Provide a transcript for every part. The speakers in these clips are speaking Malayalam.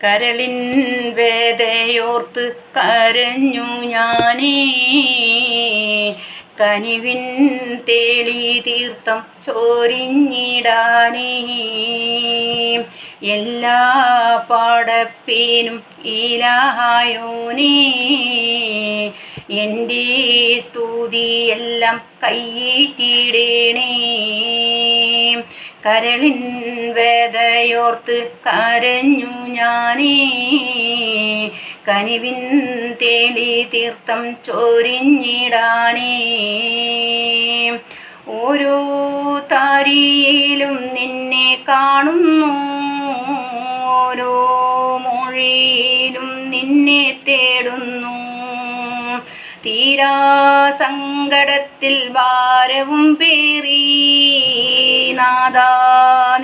കരളിൻ വേദയോർത്ത് കരഞ്ഞു ഞാനേ, കനിവിൻ തേളി തീർത്ഥം ചോരിഞ്ഞിടാനേ. എല്ലാ പാടപ്പേനും ഇലാഹായോനേ, എൻ്റെ സ്തുതിയെല്ലാം കൈയിട്ടിടേണേ. കരളിൻ വേദയോർത്ത് കരഞ്ഞു ഞാനേ, കനിവിൻ തേളി തീർത്ഥം ചോരിഞ്ഞിടാനേ. ഓരോ താരിയിലും നിന്നെ കാണുന്നു, ഓരോ മൊഴിയിലും നിന്നെ തേടുന്നു. തീരാ സങ്കടത്തിൽ ഭാരവും പേറി നാഥാ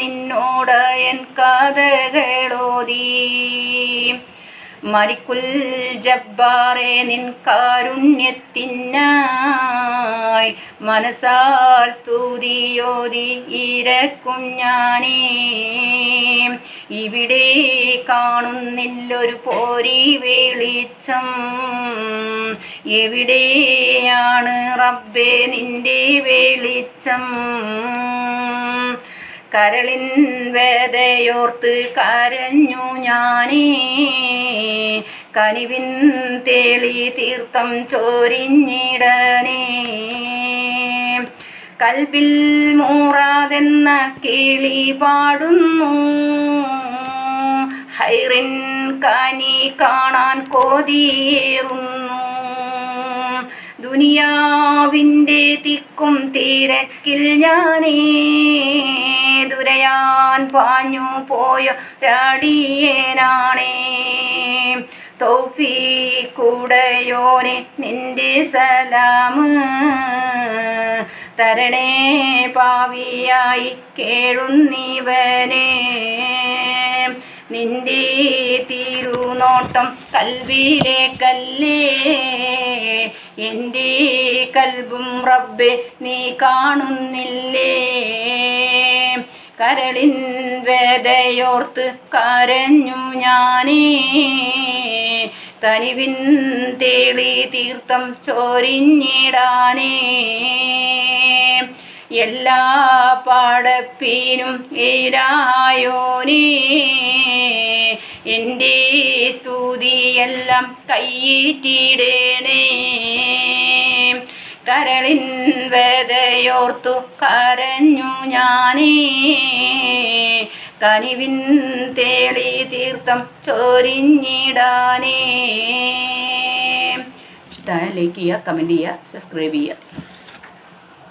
നിന്നോട് എൻ കഥകളോതി. മലിക്കുൽ ജബ്ബാറേ നിൻ കാരുണ്യത്തിനായി മനസാൽ സ്തുതിയോതി ഇരക്കും ഞാനേ. ഇവിടെ കാണുന്നില്ലൊരു പോരി വെളിച്ചം, എവിടെയാണ് റബ്ബേ നിന്റെ വെളിച്ചം. കരളിൻ വേദയോർത്ത് കരഞ്ഞു ഞാനേ, കനിവിൻ തേളി തീർത്ഥം ചോരിഞ്ഞിടനേ. കൽബിൽ മൂറാതെന്ന കിളി പാടുന്നു, ഹൈറിൻ കനി കാണാൻ കൊതിയേറുന്നു. ദുനിയാവിൻ്റെ തിക്കും തിരക്കിൽ ഞാനേ ദുരയാൻ പാഞ്ഞു പോയ രാടിയേനാണേ. തൗഫീഖുടയോനെ നിന്റെ സലാമ് തരണേ പാവിയായി കേഴുന്നിവനെ. നിന്റെ തിരുനോട്ടം കൽബിലേക്കല്ലേ, എൻ്റെ കൽബും റബ്ബേ നീ കാണുന്നില്ലേ. കരളിൻ വേദയോർത്ത് കരഞ്ഞു ഞാനേ, കനിവിൻ തേളി തീർത്ഥം ചോരിഞ്ഞിടാനേ. എല്ലാ പാടപ്പീനും ഇലാഹായോനേ, എൻ്റെ സ്തുതിയെല്ലാം കൈയിട്ടിടേണേ. കരളിൻ വേദയോർത്തു കരഞ്ഞു ഞാനേ, കനിവിൻ തേളി തീർത്ഥം ചോരിഞ്ഞിടാനേ. ഇഷ്ടമായ ലൈക്ക് ചെയ്യുക, കമൻറ്റ് ചെയ്യുക, സബ്സ്ക്രൈബ് ചെയ്യുക.